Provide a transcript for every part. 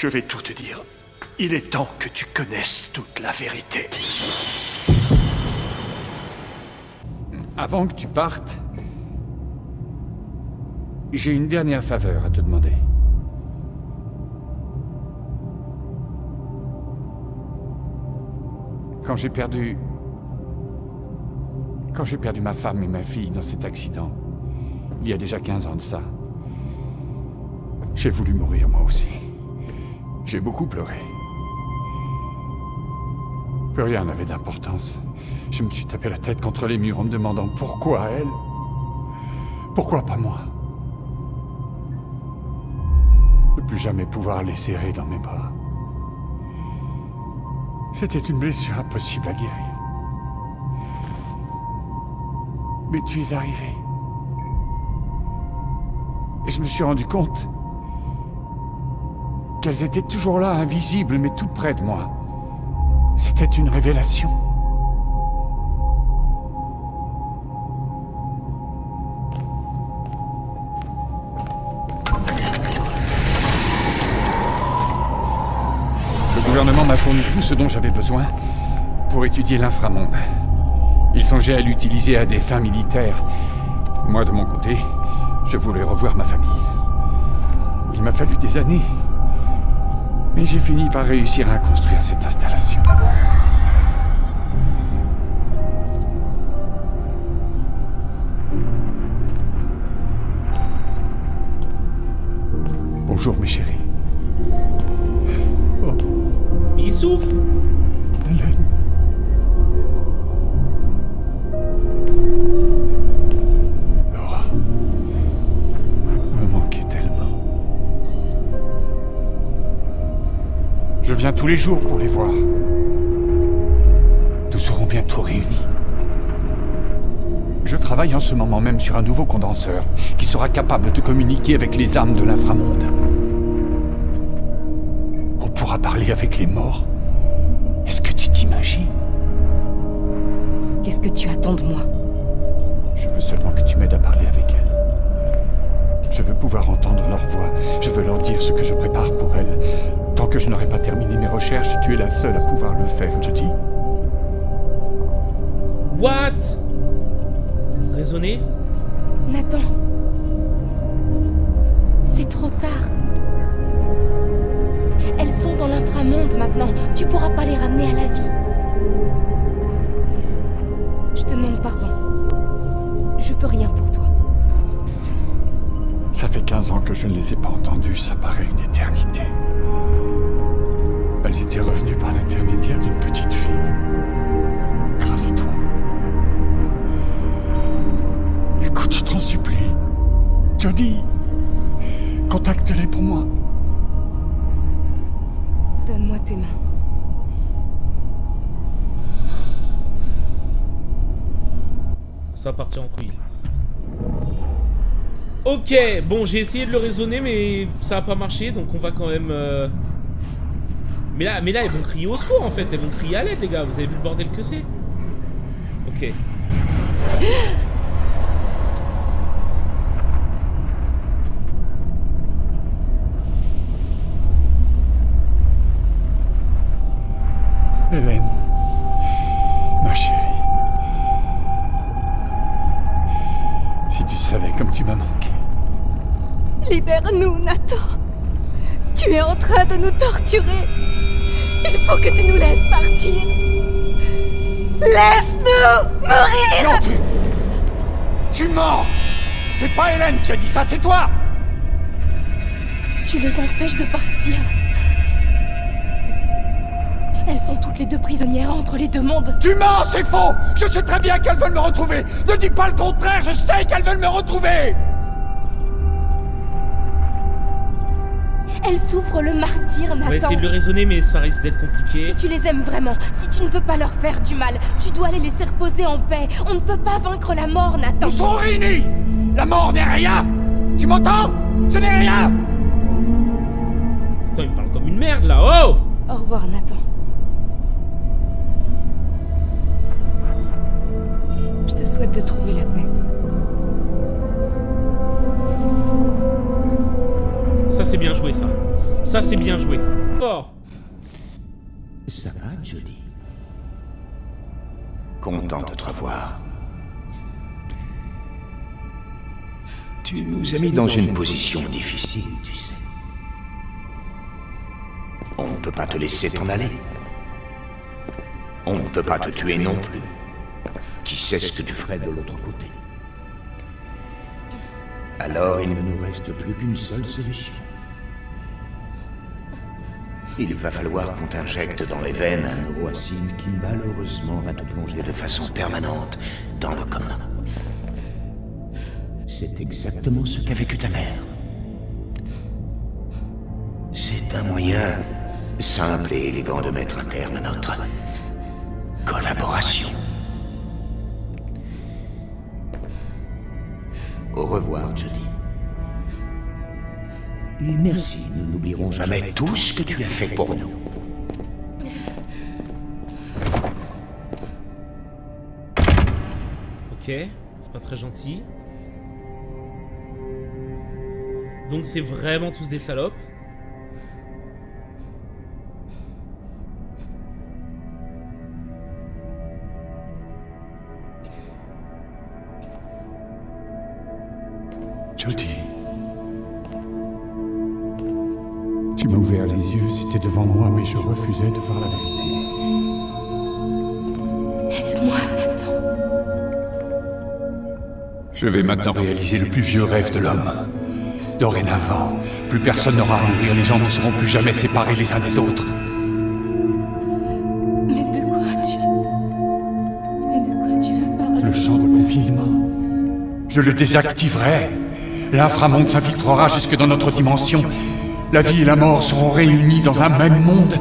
Je vais tout te dire. Il est temps que tu connaisses toute la vérité. Avant que tu partes, j'ai une dernière faveur à te demander. Quand j'ai perdu ma femme et ma fille dans cet accident, il y a déjà 15 ans de ça, j'ai voulu mourir moi aussi. J'ai beaucoup pleuré. Plus rien n'avait d'importance. Je me suis tapé la tête contre les murs en me demandant pourquoi elle? Pourquoi pas moi? Ne plus jamais pouvoir les serrer dans mes bras. C'était une blessure impossible à guérir. Mais tu es arrivé. Et je me suis rendu compte qu'elles étaient toujours là, invisibles, mais tout près de moi. C'était une révélation. Le gouvernement m'a fourni tout ce dont j'avais besoin pour étudier l'inframonde. Ils songeaient à l'utiliser à des fins militaires. Moi, de mon côté, je voulais revoir ma famille. Il m'a fallu des années. Mais j'ai fini par réussir à construire cette installation. Bonjour, mes chéris. Oh. Il souffle. Hélène. Laura. Vous me manquez tellement. Je viens tous les jours pour les voir. Nous serons bientôt réunis. Je travaille en ce moment même sur un nouveau condenseur qui sera capable de communiquer avec les âmes de l'inframonde. On pourra parler avec les morts. Est-ce que tu t'imagines? Qu'est-ce que tu attends de moi? Je veux seulement que tu m'aides à parler avec elles. Je veux pouvoir entendre leur voix. Je veux leur dire ce que je prépare pour elles. Tant que je n'aurai pas terminé mes recherches, tu es la seule à pouvoir le faire, je dis. What? Raisonner? Nathan. C'est trop tard. Elles sont dans l'inframonde maintenant. Tu pourras pas les ramener à la vie. Je te demande pardon. Je peux rien pour toi. Ça fait 15 ans que je ne les ai pas entendues, ça paraît une éternité. Elles étaient revenues par l'intermédiaire d'une petite fille. Grâce à toi. Écoute, je t'en supplie. Jody, contacte-les pour moi. Donne-moi tes mains. Ça va partir en couille. Ok, bon, j'ai essayé de le raisonner, mais ça a pas marché, donc on va quand même... Mais là, elles vont crier au secours, en fait. Elles vont crier à l'aide, les gars. Vous avez vu le bordel que c'est? Ok. Hélène, ma chérie. Si tu savais comme tu m'as manqué. Libère-nous, Nathan. Tu es en train de nous torturer. Il faut que tu nous laisses partir. Laisse-nous mourir. Non, tu mens. C'est pas Hélène qui a dit ça, c'est toi. Tu les empêches de partir. Elles sont toutes les deux prisonnières entre les deux mondes. Tu mens, c'est faux. Je sais très bien qu'elles veulent me retrouver. Ne dis pas le contraire, je sais qu'elles veulent me retrouver. Elles souffrent le martyr, Nathan. On va essayer de le raisonner, mais ça risque d'être compliqué. Si tu les aimes vraiment, si tu ne veux pas leur faire du mal, tu dois les laisser reposer en paix. On ne peut pas vaincre la mort, Nathan. Nous serons réunis. La mort n'est rien. Tu m'entends? Ce n'est rien. Attends, il me parle comme une merde, là. Oh! Au revoir, Nathan. Je te souhaite de trouver la paix. Ça, c'est bien, je joué ça. Ça c'est bien joué. Fort. Ça va, Jody? Content de te revoir. Tu nous as mis dans une position difficile, tu sais. On ne peut pas te laisser t'en aller. On ne peut pas te tuer non plus. Qui sait ce que tu ferais de l'autre côté? Alors il ne nous reste plus qu'une seule solution. Il va falloir qu'on t'injecte dans les veines un neuroacide qui malheureusement va te plonger de façon permanente dans le coma. C'est exactement ce qu'a vécu ta mère. C'est un moyen simple et élégant de mettre un terme à notre collaboration. Au revoir, Jody. Et merci, nous n'oublierons jamais tout ce que tu as fait pour nous. Ok, c'est pas très gentil. Donc c'est vraiment tous des salopes. Jody. Tu m'as ouvert les yeux, c'était devant moi, mais je refusais de voir la vérité. Aide-moi, Nathan. Je vais maintenant réaliser le plus vieux rêve de l'homme. Dorénavant, plus personne n'aura à mourir, les gens ne seront plus jamais séparés les uns des autres. Mais de quoi tu veux parler? Le champ de confinement. Je le désactiverai. L'inframonde s'infiltrera jusque dans notre dimension. La vie et la mort seront réunies dans un même monde.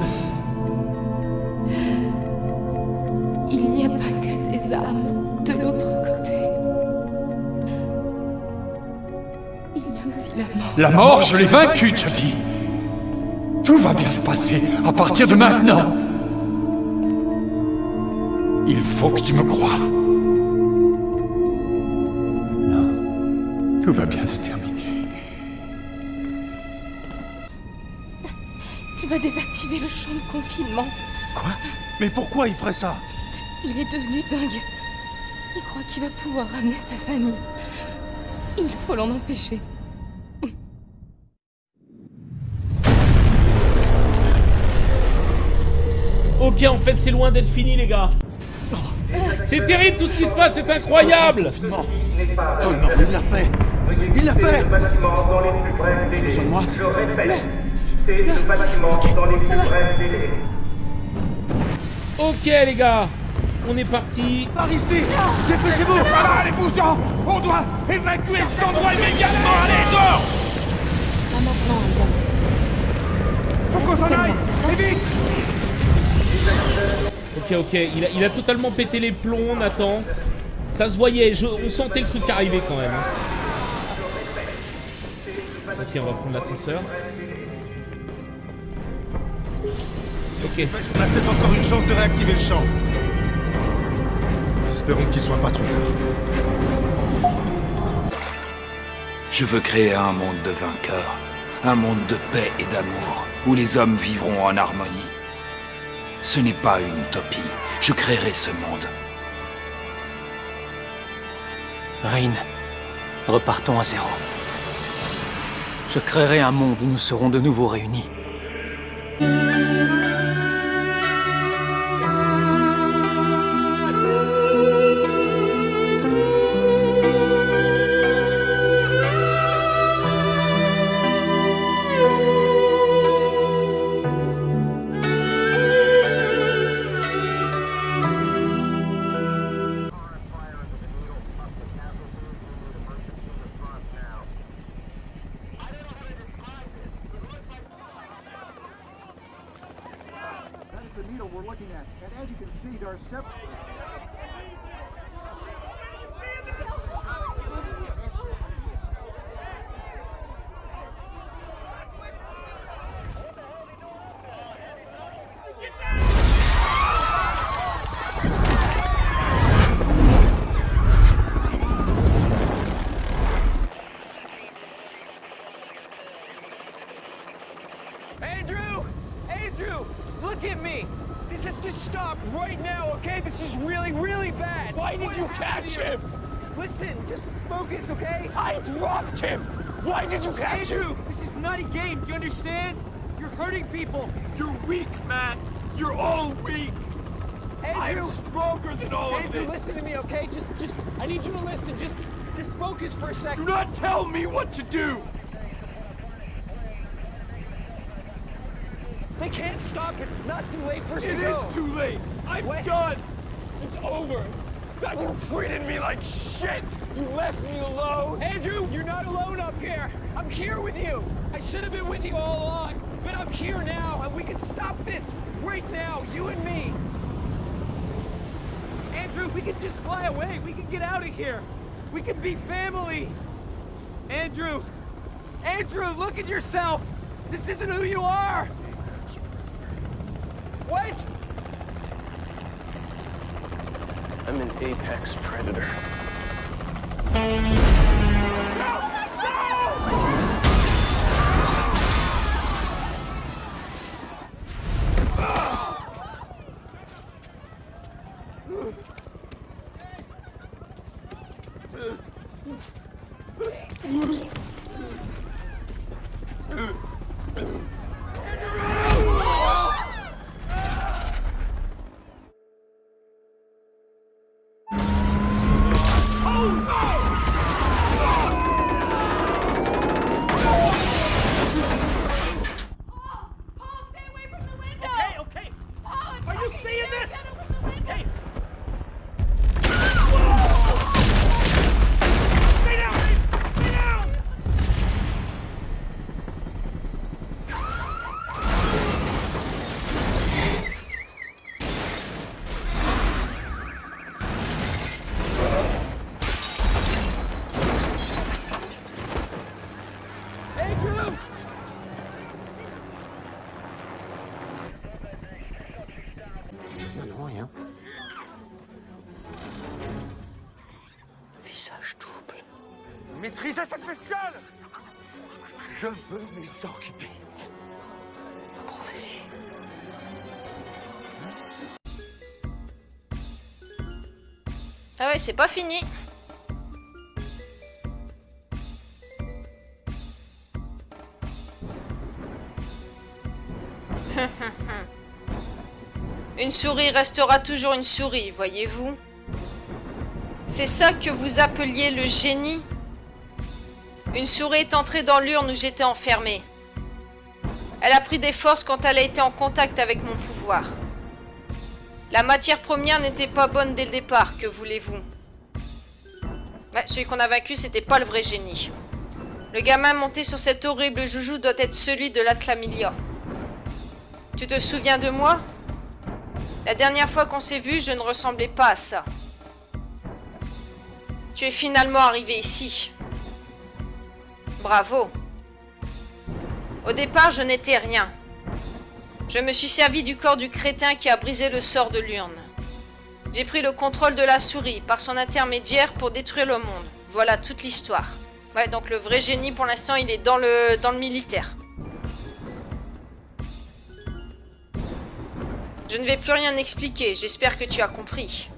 Il n'y a pas que des âmes de l'autre côté. Il y a aussi la mort. La mort, je l'ai vaincue, Jody. Tout va bien se passer à partir de maintenant. Il faut que tu me crois. Maintenant, tout va bien se terminer. Il va désactiver le champ de confinement. Quoi? Mais pourquoi il ferait ça? Il est devenu dingue. Il croit qu'il va pouvoir ramener sa famille. Il faut l'en empêcher. Ok, en fait c'est loin d'être fini les gars. C'est terrible tout ce qui se passe, c'est incroyable. Oh non, il l'a fait. Il l'a fait. Besoin de moi? Ok les gars, on est parti. Par ici. Dépêchez-vous. Allez-vous-en. On doit évacuer cet endroit immédiatement. Allez, dehors. Pas maintenant, Aiden. Faut qu'on s'en aille. Et vite. Ok, il a totalement pété les plombs, Nathan. Ça se voyait, on sentait le truc arriver quand même. Ok, on va prendre l'ascenseur. Ok. On a peut-être encore une chance de réactiver le champ. Espérons qu'il soit pas trop tard. Je veux créer un monde de vainqueurs, un monde de paix et d'amour, où les hommes vivront en harmonie. Ce n'est pas une utopie, je créerai ce monde. Rain, repartons à zéro. Je créerai un monde où nous serons de nouveau réunis. Andrew! Andrew! Look at me! This has to stop right now, okay? This is really, really bad! Why did you catch him? Listen, just focus, okay? I dropped him! Why did you catch him? This is not a game, do you understand? You're hurting people! You're weak, man! You're all weak! Andrew! I'm stronger than all of this! Andrew, listen to me, okay? Just, I need you to listen. Just focus for a second. Do not tell me what to do! They can't stop us. It's not too late for us to go. It is too late. I'm done. It's over. God, you treated me like shit. You left me alone. Andrew, you're not alone up here. I'm here with you. I should have been with you all along, but I'm here now, and we can stop this right now, you and me. Andrew, we can just fly away. We can get out of here. We can be family. Andrew, look at yourself. This isn't who you are. What? I'm an apex predator. Non, rien. Visage double. Maîtrisez cette bestiole! Je veux mes orchidées. Prophétie. Ah ouais, c'est pas fini. Une souris restera toujours une souris, voyez-vous. C'est ça que vous appeliez le génie? Une souris est entrée dans l'urne où j'étais enfermée. Elle a pris des forces quand elle a été en contact avec mon pouvoir. La matière première n'était pas bonne dès le départ, que voulez-vous? Ouais, celui qu'on a vaincu, c'était pas le vrai génie. Le gamin monté sur cet horrible joujou doit être celui de l'Atlamilia. Tu te souviens de moi? La dernière fois qu'on s'est vu, je ne ressemblais pas à ça. Tu es finalement arrivé ici. Bravo. Au départ, je n'étais rien. Je me suis servi du corps du crétin qui a brisé le sort de l'urne. J'ai pris le contrôle de la souris par son intermédiaire pour détruire le monde. Voilà toute l'histoire. Ouais, donc le vrai génie pour l'instant, il est dans le militaire. Je ne vais plus rien expliquer, j'espère que tu as compris.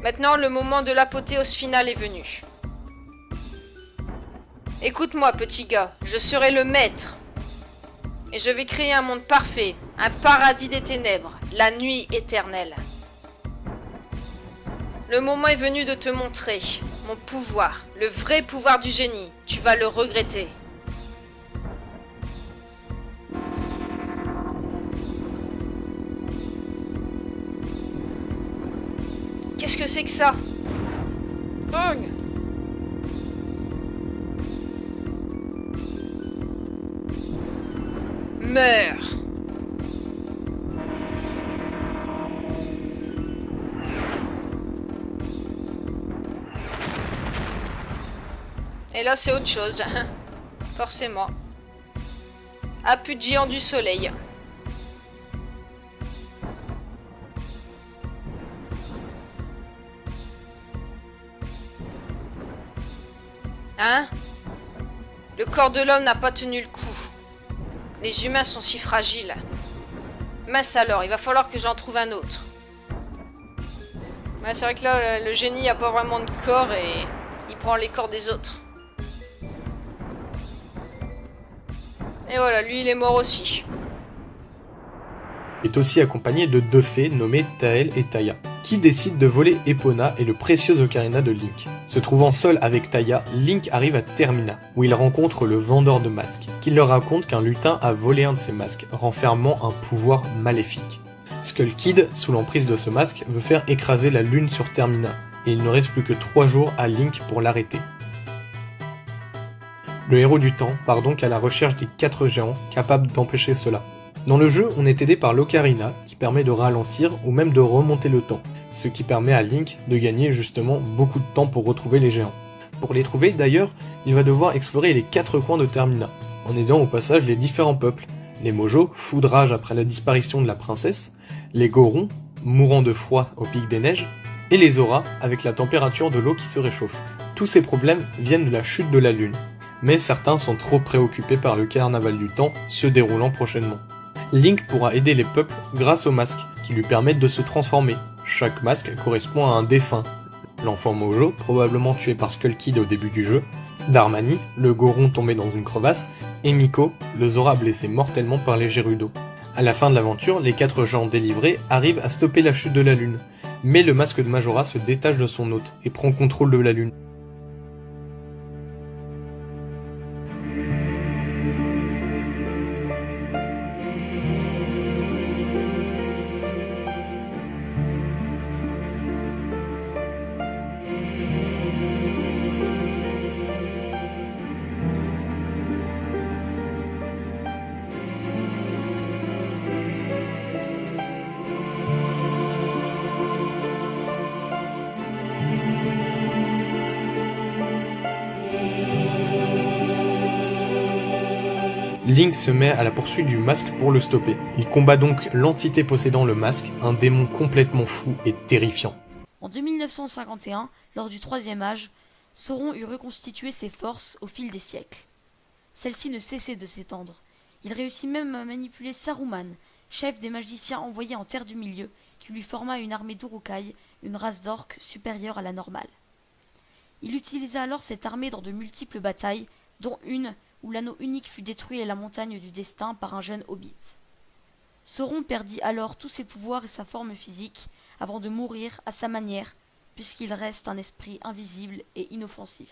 Maintenant, le moment de l'apothéose finale est venu. Écoute-moi, petit gars, je serai le maître. Et je vais créer un monde parfait, un paradis des ténèbres, la nuit éternelle. Le moment est venu de te montrer mon pouvoir, le vrai pouvoir du génie. Tu vas le regretter. Qu'est-ce que c'est que ça? Bug! Meurs! Et là, c'est autre chose. Forcément. Ah, plus de géant du soleil. Hein? Le corps de l'homme n'a pas tenu le coup. Les humains sont si fragiles. Mince alors, il va falloir que j'en trouve un autre. Ouais, c'est vrai que là, le génie a pas vraiment de corps et il prend les corps des autres. Et voilà, lui il est mort aussi. Il est aussi accompagné de 2 fées nommées Tael et Taya, qui décident de voler Epona et le précieux ocarina de Link. Se trouvant seul avec Taya, Link arrive à Termina, où il rencontre le vendeur de masques, qui leur raconte qu'un lutin a volé un de ses masques, renfermant un pouvoir maléfique. Skull Kid, sous l'emprise de ce masque, veut faire écraser la lune sur Termina, et il ne reste plus que 3 jours à Link pour l'arrêter. Le héros du temps part donc à la recherche des 4 géants capables d'empêcher cela. Dans le jeu, on est aidé par l'ocarina, qui permet de ralentir ou même de remonter le temps, ce qui permet à Link de gagner justement beaucoup de temps pour retrouver les géants. Pour les trouver d'ailleurs, il va devoir explorer les 4 coins de Termina, en aidant au passage les différents peuples, les Mojo, fous de rage après la disparition de la princesse, les Gorons, mourant de froid au pic des neiges, et les Zora, avec la température de l'eau qui se réchauffe. Tous ces problèmes viennent de la chute de la lune, mais certains sont trop préoccupés par le carnaval du temps se déroulant prochainement. Link pourra aider les peuples grâce aux masques, qui lui permettent de se transformer. Chaque masque correspond à un défunt. L'enfant Mojo, probablement tué par Skull Kid au début du jeu, Darmani, le Goron tombé dans une crevasse, et Miko, le Zora blessé mortellement par les Gerudo. À la fin de l'aventure, les 4 gens délivrés arrivent à stopper la chute de la lune, mais le masque de Majora se détache de son hôte et prend contrôle de la lune. Link se met à la poursuite du masque pour le stopper. Il combat donc l'entité possédant le masque, un démon complètement fou et terrifiant. En 2951, lors du Troisième Âge, Sauron eut reconstitué ses forces au fil des siècles. Celles-ci ne cessaient de s'étendre. Il réussit même à manipuler Saruman, chef des magiciens envoyés en Terre du Milieu, qui lui forma une armée d'Uruk-hai, une race d'orques supérieure à la normale. Il utilisa alors cette armée dans de multiples batailles, dont une où l'anneau unique fut détruit à la montagne du destin par un jeune hobbit. Sauron perdit alors tous ses pouvoirs et sa forme physique, avant de mourir à sa manière, puisqu'il reste un esprit invisible et inoffensif.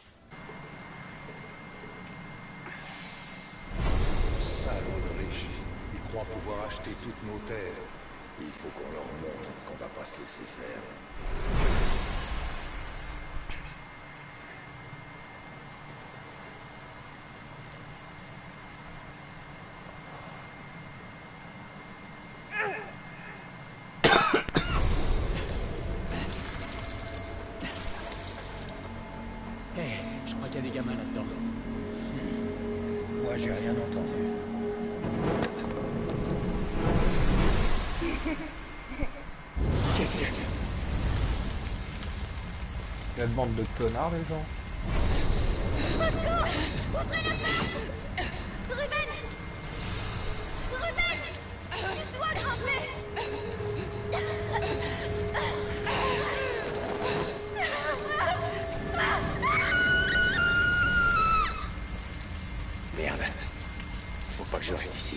Salauds de riches, ils croient pouvoir acheter toutes nos terres. Il faut qu'on leur montre qu'on va pas se laisser faire. Je crois qu'il y a des gamins là-dedans. Moi, j'ai rien entendu. Qu'est-ce qu'il y a? Quelle bande de connards, les gens. Au secours! Ouvrez la porte! Ruben! Ruben! Tu dois grimper! Merde. Faut pas que je reste ici.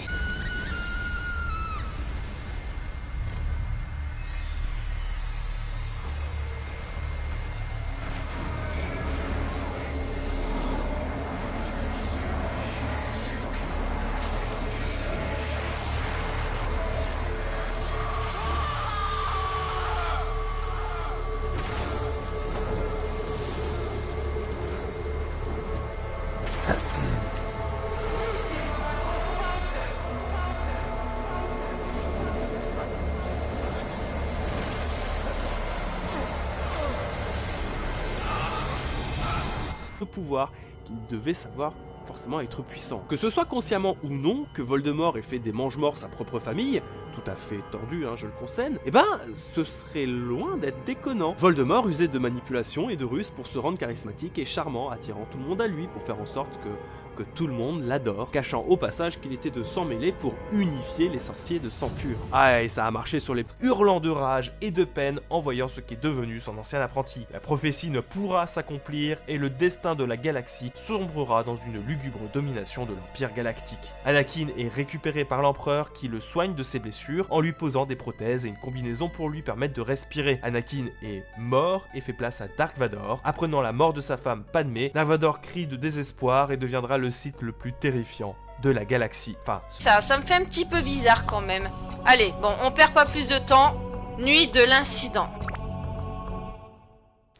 de pouvoir qu'il devait savoir forcément être puissant. Que ce soit consciemment ou non, que Voldemort ait fait des mange-morts sa propre famille, tout à fait tordu, hein, je le concède, eh ben, ce serait loin d'être déconnant. Voldemort usait de manipulation et de ruse pour se rendre charismatique et charmant, attirant tout le monde à lui, pour faire en sorte que que tout le monde l'adore, cachant au passage qu'il était de sang mêlé pour unifier les sorciers de sang pur. Ah, et ça a marché sur les hurlant de rage et de peine en voyant ce qu'est devenu son ancien apprenti. La prophétie ne pourra s'accomplir et le destin de la galaxie sombrera dans une lugubre domination de l'Empire galactique. Anakin est récupéré par l'Empereur qui le soigne de ses blessures en lui posant des prothèses et une combinaison pour lui permettre de respirer. Anakin est mort et fait place à Dark Vador. Apprenant la mort de sa femme Padmé, Dark Vador crie de désespoir et deviendra le site le plus terrifiant de la galaxie. Enfin, ça me fait un petit peu bizarre quand même. Allez, bon, on perd pas plus de temps. Nuit de l'incident.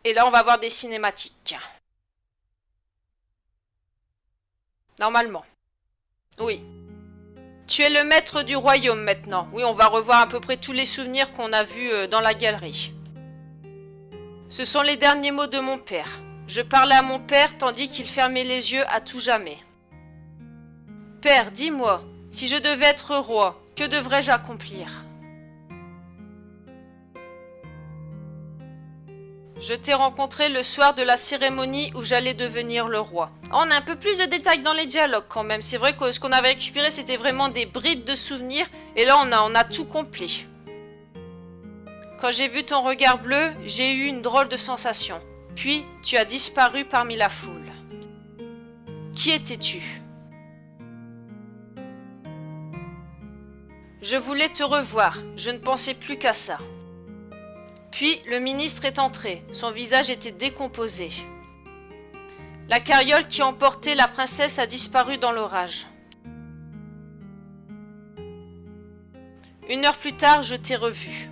Et là, on va voir des cinématiques. Normalement. Oui. Tu es le maître du royaume maintenant. Oui, on va revoir à peu près tous les souvenirs qu'on a vus dans la galerie. Ce sont les derniers mots de mon père. Je parlais à mon père tandis qu'il fermait les yeux à tout jamais. Père, dis-moi, si je devais être roi, que devrais-je accomplir? Je t'ai rencontré le soir de la cérémonie où j'allais devenir le roi. On a un peu plus de détails dans les dialogues quand même. C'est vrai que ce qu'on avait récupéré, c'était vraiment des bribes de souvenirs. Et là, on a tout complet. Quand j'ai vu ton regard bleu, j'ai eu une drôle de sensation. Puis, tu as disparu parmi la foule. Qui étais-tu? Je voulais te revoir. Je ne pensais plus qu'à ça. Puis, le ministre est entré. Son visage était décomposé. La carriole qui emportait la princesse a disparu dans l'orage. 1 heure plus tard, je t'ai revu.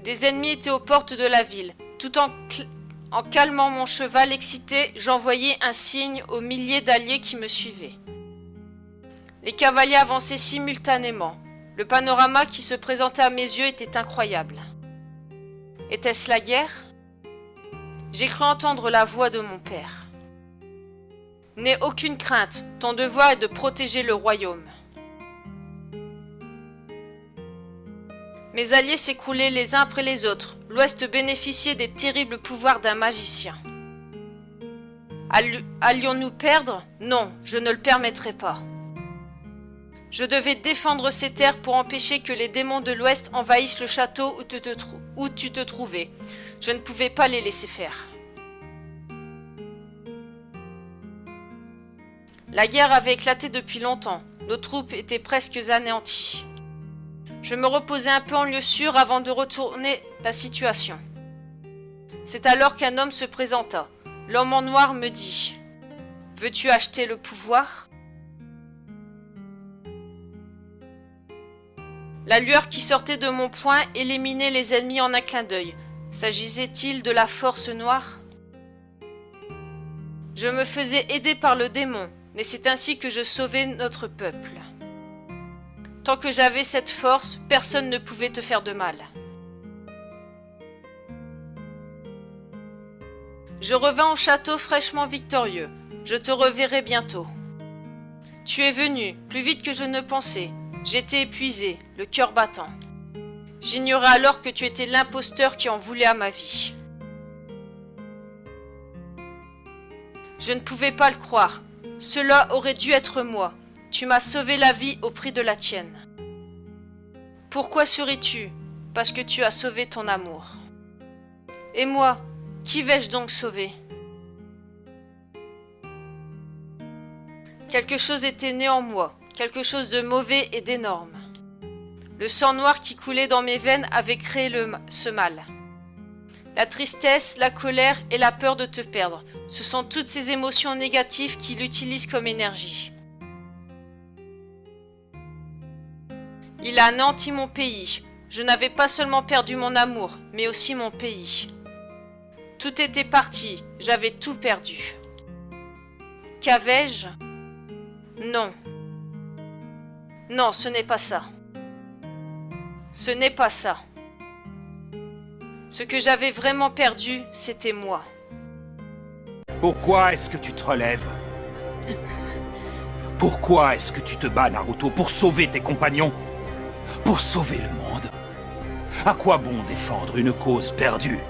Des ennemis étaient aux portes de la ville. Tout en calmant mon cheval excité, j'envoyais un signe aux milliers d'alliés qui me suivaient. Les cavaliers avançaient simultanément. Le panorama qui se présentait à mes yeux était incroyable. Était-ce la guerre? J'ai cru entendre la voix de mon père. N'aie aucune crainte, ton devoir est de protéger le royaume. Mes alliés s'écroulaient les uns après les autres. L'Ouest bénéficiait des terribles pouvoirs d'un magicien. Allions-nous perdre? Non, je ne le permettrai pas. Je devais défendre ces terres pour empêcher que les démons de l'Ouest envahissent le château où tu te trouvais. Je ne pouvais pas les laisser faire. La guerre avait éclaté depuis longtemps. Nos troupes étaient presque anéanties. Je me reposais un peu en lieu sûr avant de retourner la situation. C'est alors qu'un homme se présenta. L'homme en noir me dit « Veux-tu acheter le pouvoir ?» La lueur qui sortait de mon poing éliminait les ennemis en un clin d'œil. S'agissait-il de la force noire? Je me faisais aider par le démon, mais c'est ainsi que je sauvais notre peuple. Tant que j'avais cette force, personne ne pouvait te faire de mal. Je revins au château fraîchement victorieux. Je te reverrai bientôt. Tu es venu, plus vite que je ne pensais. J'étais épuisé, le cœur battant. J'ignorais alors que tu étais l'imposteur qui en voulait à ma vie. Je ne pouvais pas le croire. Cela aurait dû être moi. Tu m'as sauvé la vie au prix de la tienne. Pourquoi souris-tu? Parce que tu as sauvé ton amour. Et moi, qui vais-je donc sauver? Quelque chose était né en moi, quelque chose de mauvais et d'énorme. Le sang noir qui coulait dans mes veines avait créé ce mal. La tristesse, la colère et la peur de te perdre, ce sont toutes ces émotions négatives qui l'utilisent comme énergie. Il a anéanti mon pays. Je n'avais pas seulement perdu mon amour, mais aussi mon pays. Tout était parti, j'avais tout perdu. Qu'avais-je? Non. Non, ce n'est pas ça. Ce n'est pas ça. Ce que j'avais vraiment perdu, c'était moi. Pourquoi est-ce que tu te relèves? Pourquoi est-ce que tu te bats, Naruto? Pour sauver tes compagnons? Pour sauver le monde? À quoi bon défendre une cause perdue?